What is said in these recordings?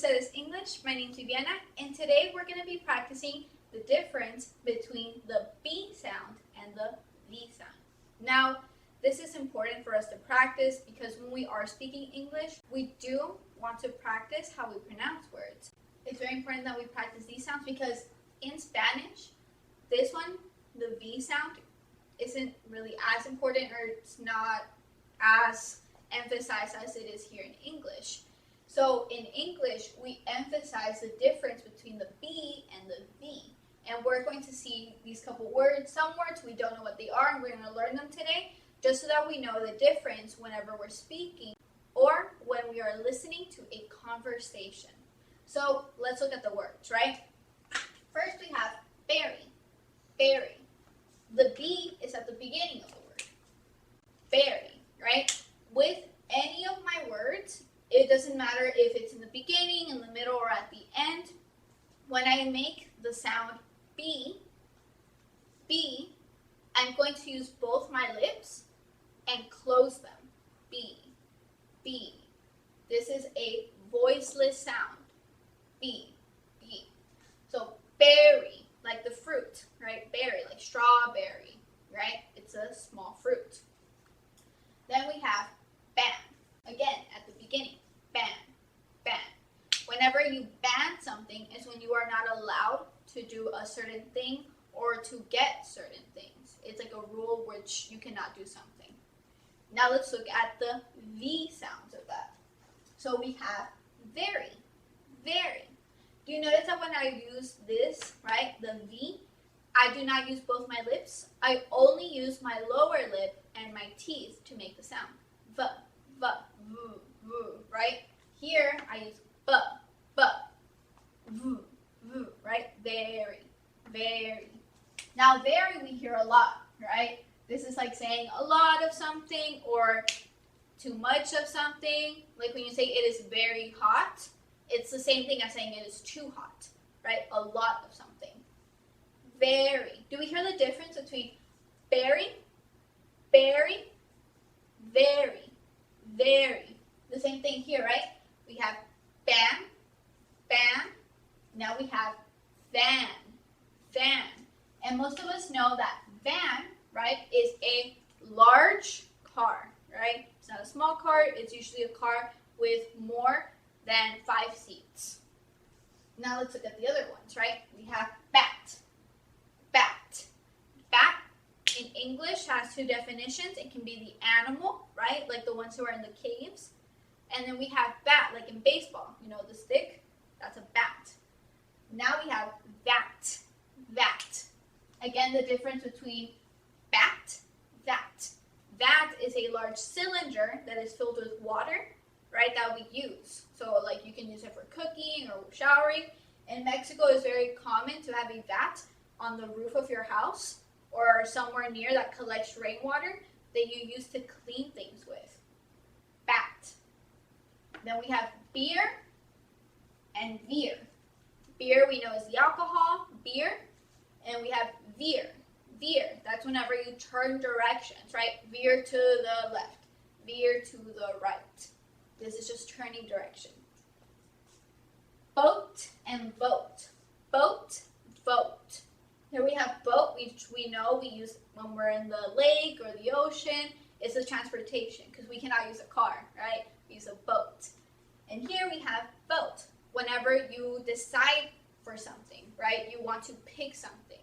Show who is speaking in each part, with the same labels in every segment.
Speaker 1: SEDES English. My name is Viviana, and today we're going to be practicing the difference between the B sound and the V sound. Now, this is important for us to practice because when we are speaking English, we do want to practice how we pronounce words. It's very important that we practice these sounds because in Spanish, this one, the V sound, isn't really as important, or it's not as emphasized as it is here in English. So in English, we emphasize the difference between the B and the V. And we're going to see these couple words. Some words we don't know what they are, and we're going to learn them today just so that we know the difference whenever we're speaking or when we are listening to a conversation. So let's look at the words, right? First we have berry, berry. The B is at the beginning of the word. Berry, right? With any of my words, it doesn't matter if it's in the beginning, in the middle, or at the end. When I make the sound B, I'm going to use both my lips and close them. B, B. This is a voiceless sound. B, B. So berry, like the fruit, right? Berry, like strawberry, right? It's a small fruit. Then we have ban. Again, at the beginning, ban, ban. Whenever you ban something is when you are not allowed to do a certain thing or to get certain things. It's like a rule which you cannot do something. Now let's look at the V sounds of that. So we have very, very. Do you notice that when I use this, right, the V, I do not use both my lips. I only use my lower lip and my teeth to make the sound. V, v, v, right? Here I use b, v, v, right? Very, very. Now very we hear a lot, right? This is like saying a lot of something or too much of something. Like when you say it is very hot, it's the same thing as saying it is too hot, right? A lot of something. Very. Do we hear the difference between berry, berry, very, very? The same thing here, right? We have ban, ban. Now we have van, van. And most of us know that van, right, is a large car, right? It's not a small car. It's usually a car with more than 5 seats. Now let's look at the other ones, right? We have bat, bat. Bat in English has 2 definitions. It can be the animal, right, like the ones who are in the caves. And then we have bat, like in baseball, you know, the stick, that's a bat. Now we have vat, vat. Again, the difference between bat, vat. Vat is a large cylinder that is filled with water, right, that we use. So like you can use it for cooking or showering. In Mexico, it's very common to have a vat on the roof of your house or somewhere near that collects rainwater that you use to clean things with. Bat. Then we have beer and veer. Beer we know is the alcohol, beer. And we have veer, veer. That's whenever you turn directions, right? Veer to the left, veer to the right. This is just turning direction. Boat and boat. Boat, boat. Here we have boat, which we know we use when we're in the lake or the ocean. It's a transportation because we cannot use a car, right? We use a boat. And here we have vote. Whenever you decide for something, right? You want to pick something.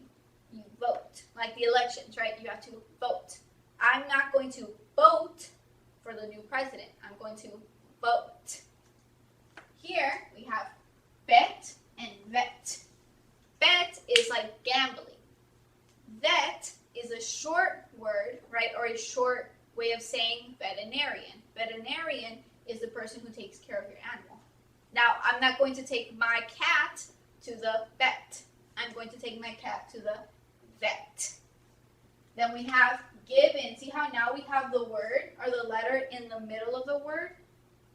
Speaker 1: You vote. Like the elections, right? You have to vote. I'm not going to vote for the new president. I'm going to vote. Here we have bet and vet. Bet is like gambling. Vet is a short word, right? Or a short way of saying veterinarian. Veterinarian is the person who takes care of your animal. Now, I'm not going to take my cat to the vet. I'm going to take my cat to the vet. Then we have given. See how now we have the word or the letter in the middle of the word?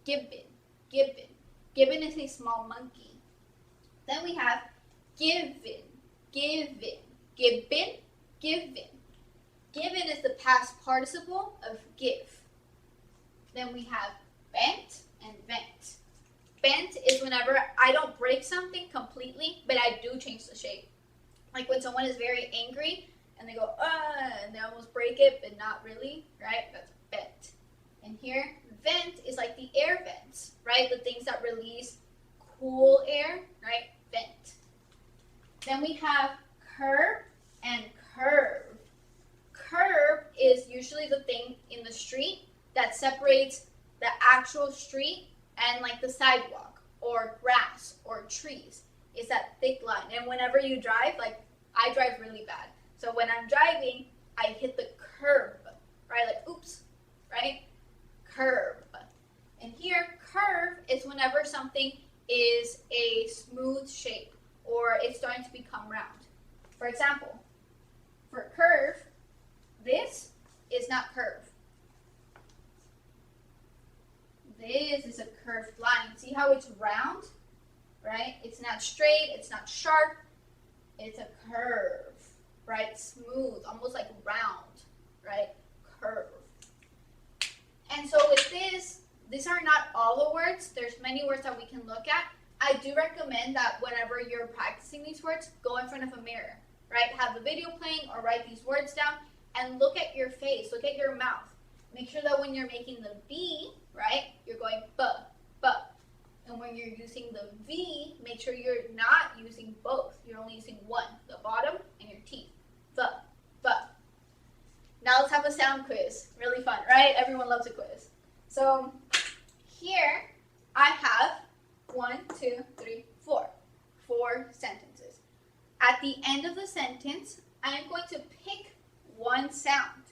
Speaker 1: Given, given. Given is a small monkey. Then we have given, given, given, given. Given is the past participle of give. Then we have bent and vent. Bent is whenever I don't break something completely, but I do change the shape. Like when someone is very angry and they go, and they almost break it, but not really, right? That's bent. And here, vent is like the air vents, right? The things that release cool air, right? Vent. Then we have curb and curve. Curb is usually the thing in the street that separates the actual street and like the sidewalk or grass or trees. Is that thick line. And whenever you drive, like I drive really bad. So when I'm driving, I hit the curb, right? Like, oops, right? Curb. And here, curve is whenever something is a smooth shape or it's starting to become round. For example, for curve, this is not curve. This is a curved line. See how it's round, right? It's not straight, it's not sharp, it's a curve, right? Smooth, almost like round, right? Curve. And so with this, these are not all the words. There's many words that we can look at. I do recommend that whenever you're practicing these words, go in front of a mirror, right? Have the video playing or write these words down and look at your face, look at your mouth. Make sure that when you're making the B, right, you're going B. And when you're using the V, make sure you're not using both. You're only using one, the bottom and your teeth. B. Now let's have a sound quiz. Really fun, right? Everyone loves a quiz. So here I have 1, 2, 3, 4. 4 sentences. At the end of the sentence, I am going to pick one sound.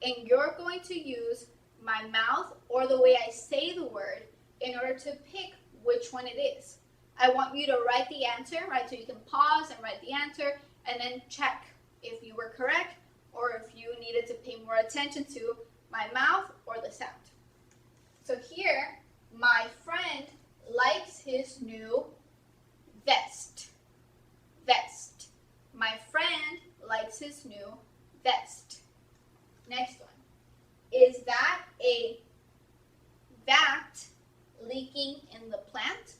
Speaker 1: And you're going to use my mouth or the way I say the word in order to pick which one it is. I want you to write the answer, right? So you can pause and write the answer and then check if you were correct or if you needed to pay more attention to my mouth or the sound. So here, my friend likes his new vest. Vest. My friend likes his new vest. Next one. Is that a vat leaking in the plant?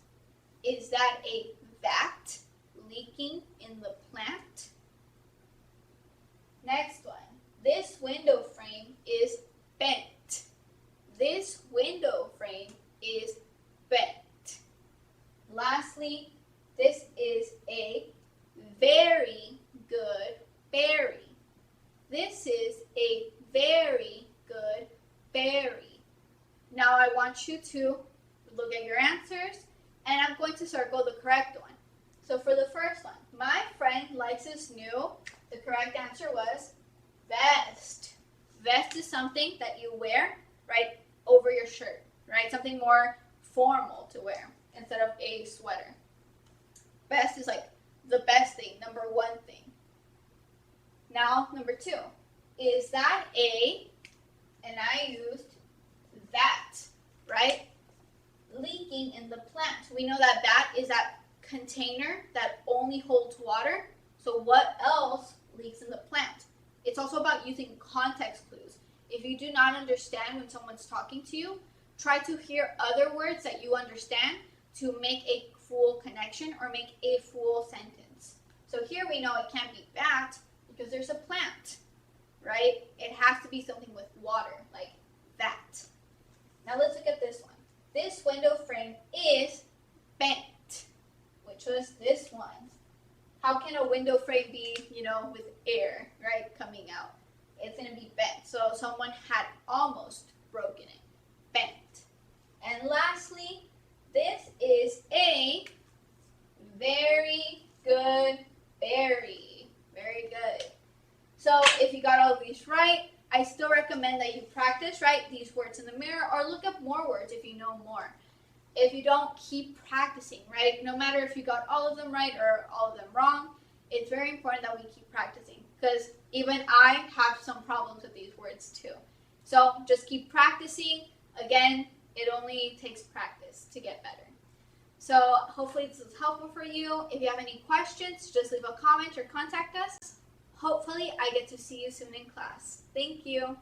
Speaker 1: Is that a vat leaking in the plant? Next one. This window frame is bent. This window frame is bent. Lastly, this is a very good berry. This is a very good berry. Now I want you to look at your answers and I'm going to circle the correct one. So for the first one, my friend likes his new, the correct answer was vest. Vest is something that you wear, right, over your shirt, right? Something more formal to wear instead of a sweater. Vest is like the best thing, number one thing. Now, number 2, is that a, and I used that, right? Leaking in the plant. We know that that is that container that only holds water. So what else leaks in the plant? It's also about using context clues. If you do not understand when someone's talking to you, try to hear other words that you understand to make a full connection or make a full sentence. So here we know it can't be that because there's a plant, right? It has to be something with water, like that. Now let's look at this one. This window frame is bent, which was this one. How can a window frame be, with air, right, coming out? It's going to be bent. So someone had almost broken it. Bent. And lastly, this is a very good berry. Very good. So if you got all of these right, I still recommend that you practice, right, these words in the mirror or look up more words if you know more. If you don't, keep practicing, right? No matter if you got all of them right or all of them wrong, it's very important that we keep practicing because even I have some problems with these words too. So just keep practicing. Again, it only takes practice to get better. So hopefully this is helpful for you. If you have any questions, just leave a comment or contact us. Hopefully I get to see you soon in class. Thank you.